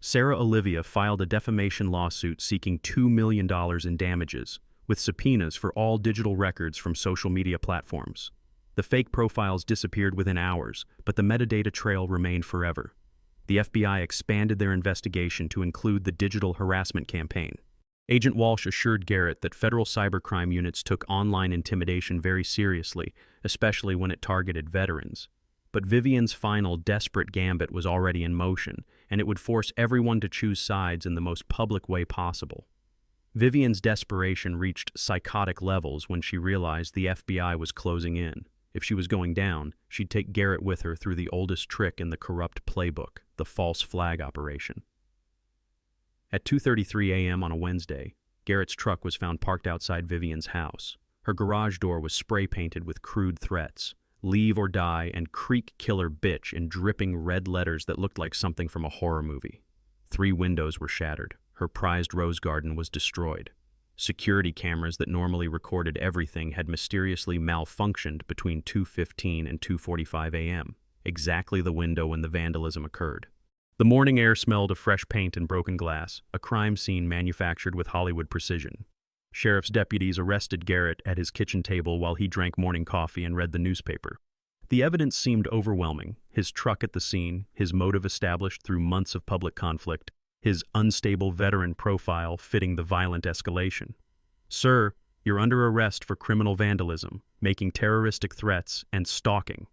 Sarah Olivia filed a defamation lawsuit seeking $2 million in damages, with subpoenas for all digital records from social media platforms. The fake profiles disappeared within hours, but the metadata trail remained forever. The FBI expanded their investigation to include the digital harassment campaign. Agent Walsh assured Garrett that federal cybercrime units took online intimidation very seriously, especially when it targeted veterans. But Vivian's final desperate gambit was already in motion, and it would force everyone to choose sides in the most public way possible. Vivian's desperation reached psychotic levels when she realized the FBI was closing in. If she was going down, she'd take Garrett with her through the oldest trick in the corrupt playbook, the false flag operation. At 2:33 a.m. on a Wednesday, Garrett's truck was found parked outside Vivian's house. Her garage door was spray-painted with crude threats, "Leave or die" and "Creek killer bitch" in dripping red letters that looked like something from a horror movie. 3 windows were shattered. Her prized rose garden was destroyed. Security cameras that normally recorded everything had mysteriously malfunctioned between 2:15 and 2:45 a.m., exactly the window when the vandalism occurred. The morning air smelled of fresh paint and broken glass, a crime scene manufactured with Hollywood precision. Sheriff's deputies arrested Garrett at his kitchen table while he drank morning coffee and read the newspaper. The evidence seemed overwhelming: his truck at the scene, his motive established through months of public conflict, his unstable veteran profile fitting the violent escalation. "Sir, you're under arrest for criminal vandalism, making terroristic threats, and stalking."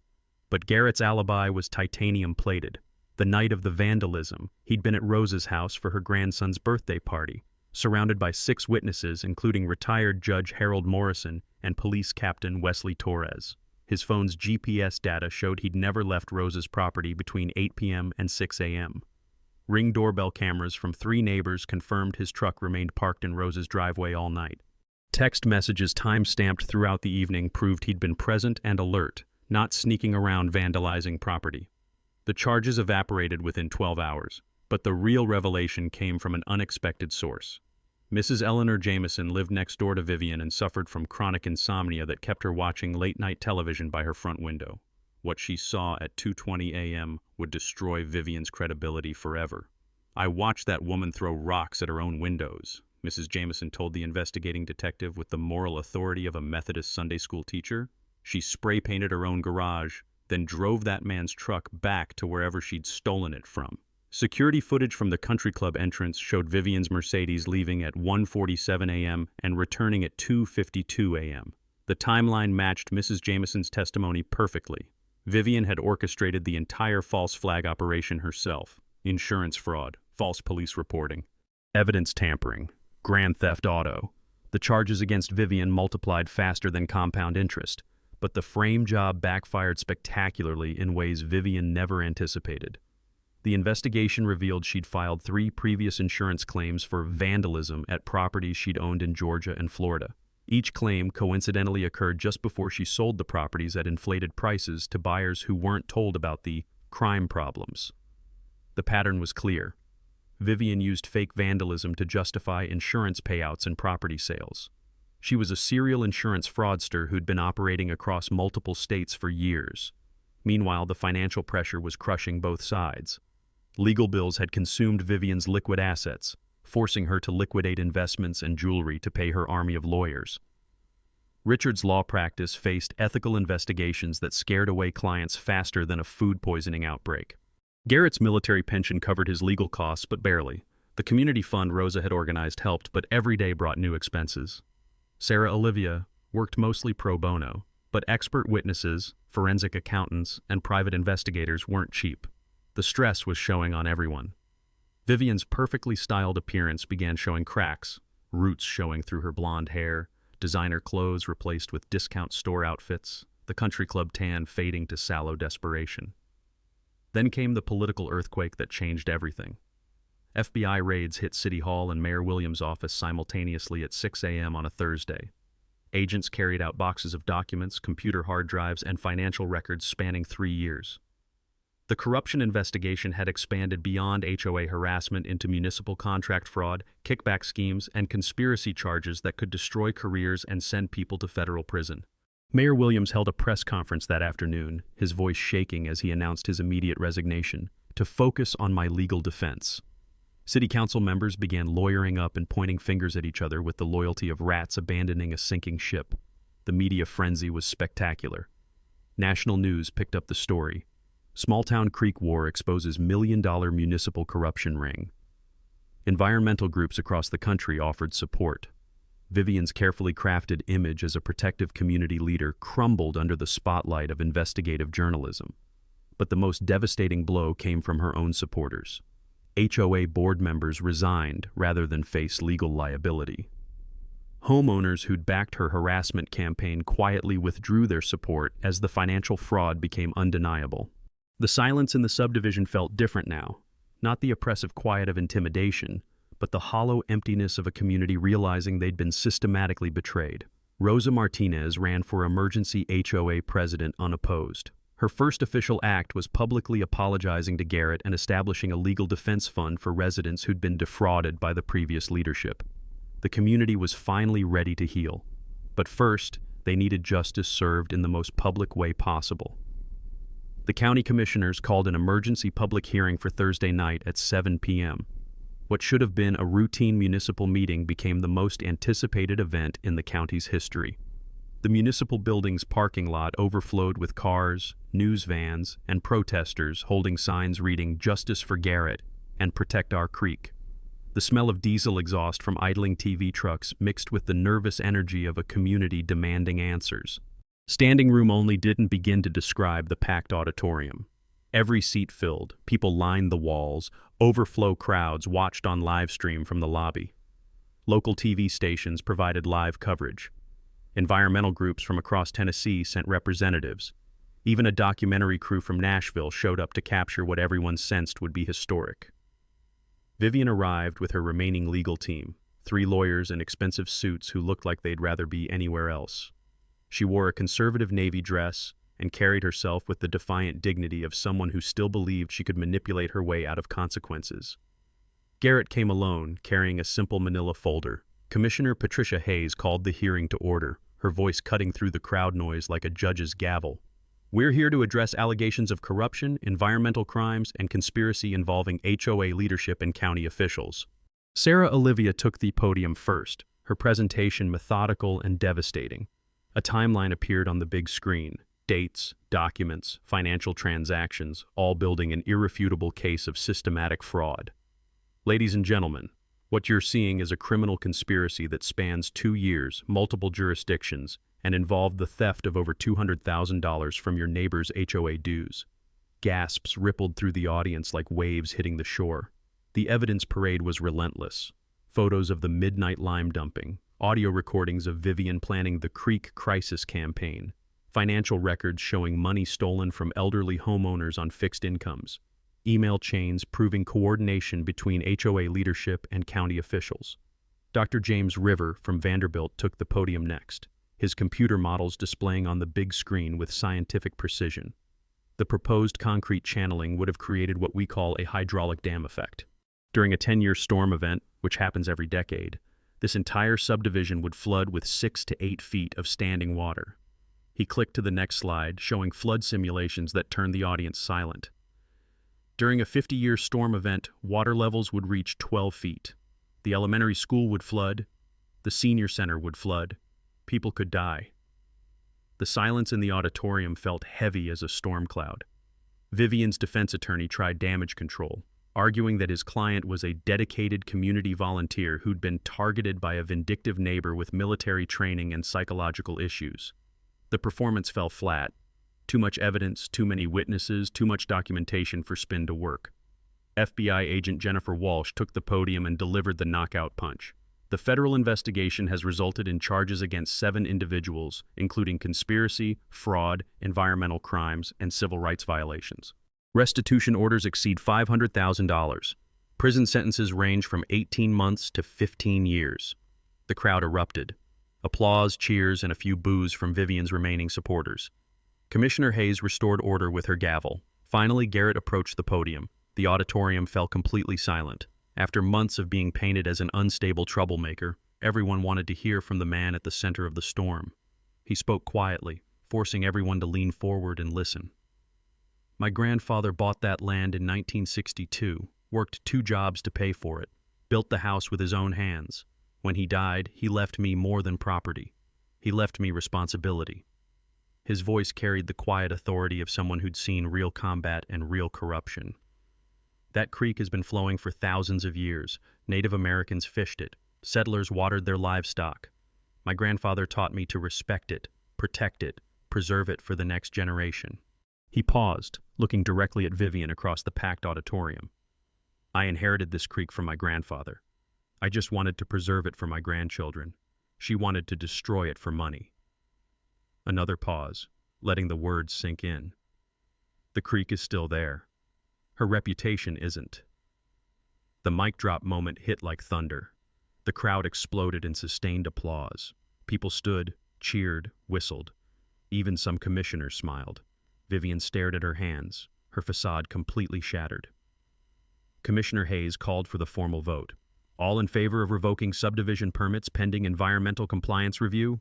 But Garrett's alibi was titanium-plated. The night of the vandalism, he'd been at Rose's house for her grandson's birthday party, surrounded by 6 witnesses, including retired Judge Harold Morrison and Police Captain Wesley Torres. His phone's GPS data showed he'd never left Rose's property between 8 p.m. and 6 a.m. Ring doorbell cameras from 3 neighbors confirmed his truck remained parked in Rose's driveway all night. Text messages time-stamped throughout the evening proved he'd been present and alert, not sneaking around vandalizing property. The charges evaporated within 12 hours, but the real revelation came from an unexpected source. Mrs. Eleanor Jameson lived next door to Vivian and suffered from chronic insomnia that kept her watching late-night television by her front window. What she saw at 2:20 a.m. would destroy Vivian's credibility forever. "I watched that woman throw rocks at her own windows," Mrs. Jameson told the investigating detective with the moral authority of a Methodist Sunday school teacher. "She spray-painted her own garage, then drove that man's truck back to wherever she'd stolen it from." Security footage from the country club entrance showed Vivian's Mercedes leaving at 1:47 a.m. and returning at 2:52 a.m. The timeline matched Mrs. Jameson's testimony perfectly. Vivian had orchestrated the entire false flag operation herself. Insurance fraud, false police reporting, evidence tampering, grand theft auto. The charges against Vivian multiplied faster than compound interest, but the frame job backfired spectacularly in ways Vivian never anticipated. The investigation revealed she'd filed 3 previous insurance claims for vandalism at properties she'd owned in Georgia and Florida. Each claim coincidentally occurred just before she sold the properties at inflated prices to buyers who weren't told about the crime problems. The pattern was clear. Vivian used fake vandalism to justify insurance payouts and property sales. She was a serial insurance fraudster who'd been operating across multiple states for years. Meanwhile, the financial pressure was crushing both sides. Legal bills had consumed Vivian's liquid assets, forcing her to liquidate investments and jewelry to pay her army of lawyers. Richard's law practice faced ethical investigations that scared away clients faster than a food poisoning outbreak. Garrett's military pension covered his legal costs, but barely. The community fund Rosa had organized helped, but every day brought new expenses. Sarah Olivia worked mostly pro bono, but expert witnesses, forensic accountants, and private investigators weren't cheap. The stress was showing on everyone. Vivian's perfectly styled appearance began showing cracks, roots showing through her blonde hair, designer clothes replaced with discount store outfits, the country club tan fading to sallow desperation. Then came the political earthquake that changed everything. FBI raids hit City Hall and Mayor Williams' office simultaneously at 6 a.m. on a Thursday. Agents carried out boxes of documents, computer hard drives, and financial records spanning 3 years. The corruption investigation had expanded beyond HOA harassment into municipal contract fraud, kickback schemes, and conspiracy charges that could destroy careers and send people to federal prison. Mayor Williams held a press conference that afternoon, his voice shaking as he announced his immediate resignation, to focus on my legal defense. City council members began lawyering up and pointing fingers at each other with the loyalty of rats abandoning a sinking ship. The media frenzy was spectacular. National news picked up the story. Small-town Creek War exposes million-dollar municipal corruption ring. Environmental groups across the country offered support. Vivian's carefully crafted image as a protective community leader crumbled under the spotlight of investigative journalism. But the most devastating blow came from her own supporters. HOA board members resigned rather than face legal liability. Homeowners who'd backed her harassment campaign quietly withdrew their support as the financial fraud became undeniable. The silence in the subdivision felt different now, not the oppressive quiet of intimidation, but the hollow emptiness of a community realizing they'd been systematically betrayed. Rosa Martinez ran for emergency HOA president unopposed. Her first official act was publicly apologizing to Garrett and establishing a legal defense fund for residents who'd been defrauded by the previous leadership. The community was finally ready to heal. But first, they needed justice served in the most public way possible. The county commissioners called an emergency public hearing for Thursday night at 7 p.m. What should have been a routine municipal meeting became the most anticipated event in the county's history. The municipal building's parking lot overflowed with cars, news vans, and protesters holding signs reading "Justice for Garrett" and "Protect Our Creek." The smell of diesel exhaust from idling TV trucks mixed with the nervous energy of a community demanding answers. Standing room only didn't begin to describe the packed auditorium. Every seat filled, people lined the walls, overflow crowds watched on live stream from the lobby. Local TV stations provided live coverage. Environmental groups from across Tennessee sent representatives. Even a documentary crew from Nashville showed up to capture what everyone sensed would be historic. Vivian arrived with her remaining legal team, 3 lawyers in expensive suits who looked like they'd rather be anywhere else. She wore a conservative navy dress and carried herself with the defiant dignity of someone who still believed she could manipulate her way out of consequences. Garrett came alone, carrying a simple manila folder. Commissioner Patricia Hayes called the hearing to order, her voice cutting through the crowd noise like a judge's gavel. "We're here to address allegations of corruption, environmental crimes, and conspiracy involving HOA leadership and county officials." Sarah Olivia took the podium first, her presentation methodical and devastating. A timeline appeared on the big screen. Dates, documents, financial transactions, all building an irrefutable case of systematic fraud. "Ladies and gentlemen, what you're seeing is a criminal conspiracy that spans 2 years, multiple jurisdictions, and involved the theft of over $200,000 from your neighbor's HOA dues." Gasps rippled through the audience like waves hitting the shore. The evidence parade was relentless. Photos of the midnight lime dumping, audio recordings of Vivian planning the Creek Crisis campaign, financial records showing money stolen from elderly homeowners on fixed incomes, email chains proving coordination between HOA leadership and county officials. Dr. James River from Vanderbilt took the podium next, his computer models displaying on the big screen with scientific precision. The proposed concrete channeling would have created what we call a hydraulic dam effect. During a 10-year storm event, which happens every decade, this entire subdivision would flood with 6 to 8 feet of standing water. He clicked to the next slide, showing flood simulations that turned the audience silent. During a 50-year storm event, water levels would reach 12 feet. The elementary school would flood. The senior center would flood. People could die. The silence in the auditorium felt heavy as a storm cloud. Vivian's defense attorney tried damage control, arguing that his client was a dedicated community volunteer who'd been targeted by a vindictive neighbor with military training and psychological issues. The performance fell flat. Too much evidence, too many witnesses, too much documentation for spin to work. FBI agent Jennifer Walsh took the podium and delivered the knockout punch. The federal investigation has resulted in charges against 7 individuals, including conspiracy, fraud, environmental crimes, and civil rights violations. Restitution orders exceed $500,000. Prison sentences range from 18 months to 15 years. The crowd erupted. Applause, cheers, and a few boos from Vivian's remaining supporters. Commissioner Hayes restored order with her gavel. Finally, Garrett approached the podium. The auditorium fell completely silent. After months of being painted as an unstable troublemaker, everyone wanted to hear from the man at the center of the storm. He spoke quietly, forcing everyone to lean forward and listen. "My grandfather bought that land in 1962, worked 2 jobs to pay for it, built the house with his own hands. When he died, he left me more than property. He left me responsibility." His voice carried the quiet authority of someone who'd seen real combat and real corruption. "That creek has been flowing for thousands of years. Native Americans fished it. Settlers watered their livestock. My grandfather taught me to respect it, protect it, preserve it for the next generation." He paused, looking directly at Vivian across the packed auditorium. "I inherited this creek from my grandfather. I just wanted to preserve it for my grandchildren. She wanted to destroy it for money." Another pause, letting the words sink in. "The creek is still there. Her reputation isn't." The mic drop moment hit like thunder. The crowd exploded in sustained applause. People stood, cheered, whistled. Even some commissioners smiled. Vivian stared at her hands, her facade completely shattered. Commissioner Hayes called for the formal vote. "All in favor of revoking subdivision permits pending environmental compliance review?"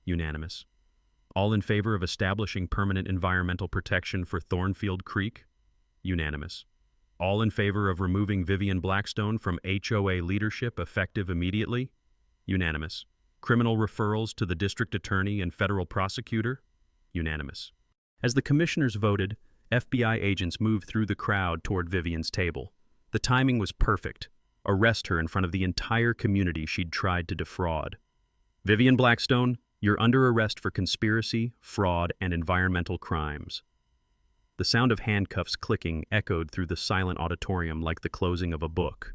Unanimous. "All in favor of establishing permanent environmental protection for Thornfield Creek?" Unanimous. "All in favor of removing Vivian Blackstone from HOA leadership effective immediately?" Unanimous. "Criminal referrals to the district attorney and federal prosecutor?" Unanimous. As the commissioners voted, FBI agents moved through the crowd toward Vivian's table. The timing was perfect. Arrest her in front of the entire community she'd tried to defraud. "Vivian Blackstone, you're under arrest for conspiracy, fraud, and environmental crimes." The sound of handcuffs clicking echoed through the silent auditorium like the closing of a book.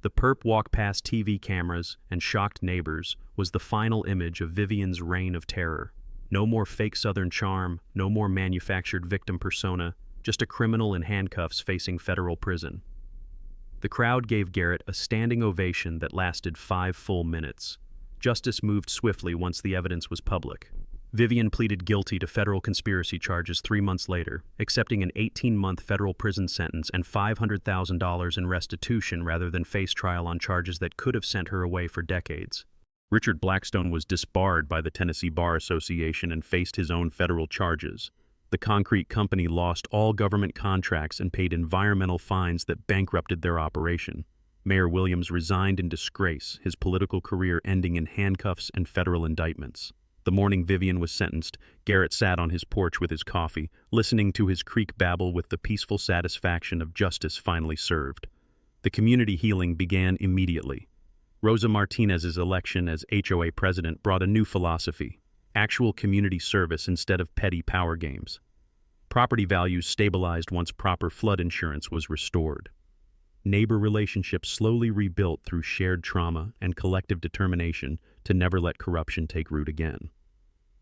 The perp walk past TV cameras and shocked neighbors was the final image of Vivian's reign of terror. No more fake Southern charm, no more manufactured victim persona, just a criminal in handcuffs facing federal prison. The crowd gave Garrett a standing ovation that lasted 5 full minutes. Justice moved swiftly once the evidence was public. Vivian pleaded guilty to federal conspiracy charges 3 months later, accepting an 18-month federal prison sentence and $500,000 in restitution rather than face trial on charges that could have sent her away for decades. Richard Blackstone was disbarred by the Tennessee Bar Association and faced his own federal charges. The concrete company lost all government contracts and paid environmental fines that bankrupted their operation. Mayor Williams resigned in disgrace, his political career ending in handcuffs and federal indictments. The morning Vivian was sentenced, Garrett sat on his porch with his coffee, listening to his creek babble with the peaceful satisfaction of justice finally served. The community healing began immediately. Rosa Martinez's election as HOA president brought a new philosophy: actual community service instead of petty power games. Property values stabilized once proper flood insurance was restored. Neighbor relationships slowly rebuilt through shared trauma and collective determination to never let corruption take root again.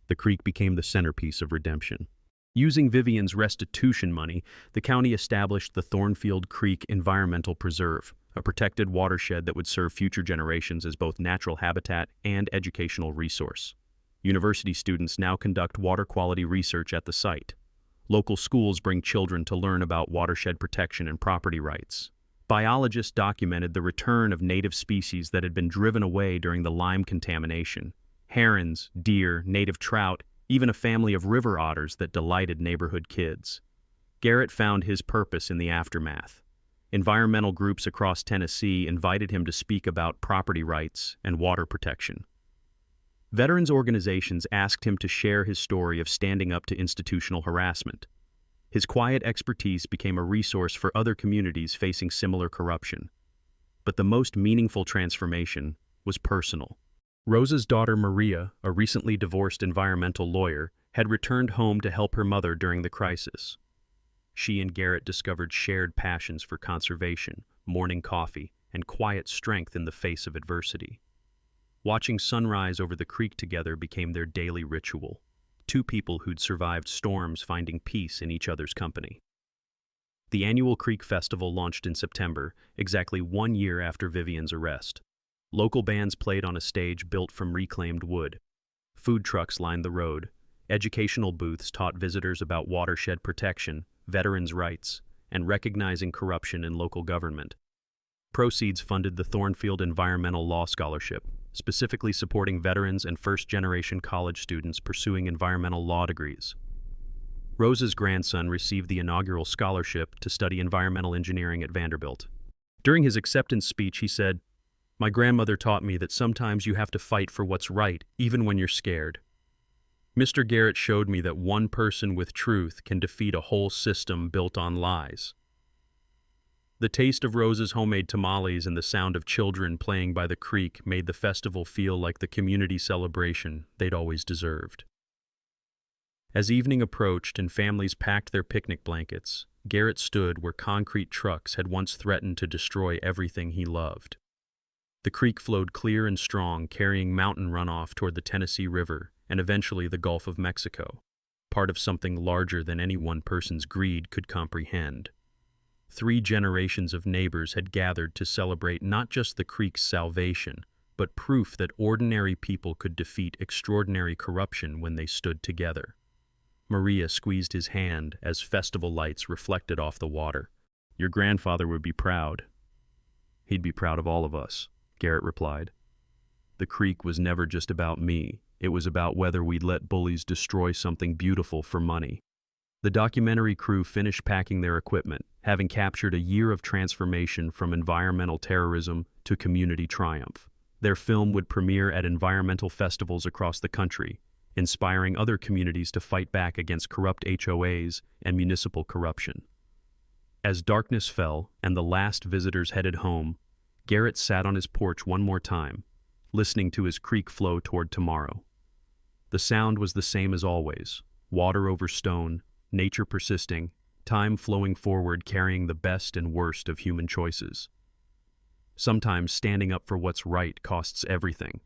The creek became the centerpiece of redemption. Using Vivian's restitution money, the county established the Thornfield Creek Environmental Preserve, a protected watershed that would serve future generations as both natural habitat and educational resource. University students now conduct water quality research at the site. Local schools bring children to learn about watershed protection and property rights. Biologists documented the return of native species that had been driven away during the lime contamination: herons, deer, native trout, even a family of river otters that delighted neighborhood kids. Garrett found his purpose in the aftermath. Environmental groups across Tennessee invited him to speak about property rights and water protection. Veterans organizations asked him to share his story of standing up to institutional harassment. His quiet expertise became a resource for other communities facing similar corruption. But the most meaningful transformation was personal. Rosa's daughter Maria, a recently divorced environmental lawyer, had returned home to help her mother during the crisis. She and Garrett discovered shared passions for conservation, morning coffee, and quiet strength in the face of adversity. Watching sunrise over the creek together became their daily ritual. Two people who'd survived storms finding peace in each other's company. The annual Creek Festival launched in September, exactly 1 year after Vivian's arrest. Local bands played on a stage built from reclaimed wood. Food trucks lined the road. Educational booths taught visitors about watershed protection, veterans' rights, and recognizing corruption in local government. Proceeds funded the Thornfield Environmental Law Scholarship, specifically supporting veterans and first-generation college students pursuing environmental law degrees. Rosa's grandson received the inaugural scholarship to study environmental engineering at Vanderbilt. During his acceptance speech, he said, "My grandmother taught me that sometimes you have to fight for what's right, even when you're scared. Mr. Garrett showed me that one person with truth can defeat a whole system built on lies." The taste of Rosa's homemade tamales and the sound of children playing by the creek made the festival feel like the community celebration they'd always deserved. As evening approached and families packed their picnic blankets, Garrett stood where concrete trucks had once threatened to destroy everything he loved. The creek flowed clear and strong, carrying mountain runoff toward the Tennessee River and eventually the Gulf of Mexico, part of something larger than any one person's greed could comprehend. 3 generations of neighbors had gathered to celebrate not just the creek's salvation, but proof that ordinary people could defeat extraordinary corruption when they stood together. Maria squeezed his hand as festival lights reflected off the water. "Your grandfather would be proud." "He'd be proud of all of us," Garrett replied. "The creek was never just about me. It was about whether we'd let bullies destroy something beautiful for money." The documentary crew finished packing their equipment, having captured a year of transformation from environmental terrorism to community triumph. Their film would premiere at environmental festivals across the country, inspiring other communities to fight back against corrupt HOAs and municipal corruption. As darkness fell and the last visitors headed home, Garrett sat on his porch one more time, listening to his creek flow toward tomorrow. The sound was the same as always: water over stone, nature persisting, time flowing forward carrying the best and worst of human choices. Sometimes standing up for what's right costs everything.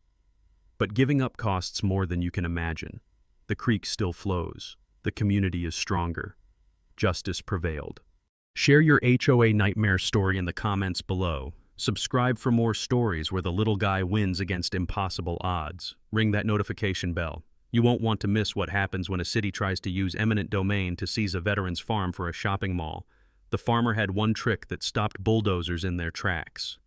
But giving up costs more than you can imagine. The creek still flows. The community is stronger. Justice prevailed. Share your HOA nightmare story in the comments below. Subscribe for more stories where the little guy wins against impossible odds. Ring that notification bell. You won't want to miss what happens when a city tries to use eminent domain to seize a veteran's farm for a shopping mall. The farmer had one trick that stopped bulldozers in their tracks.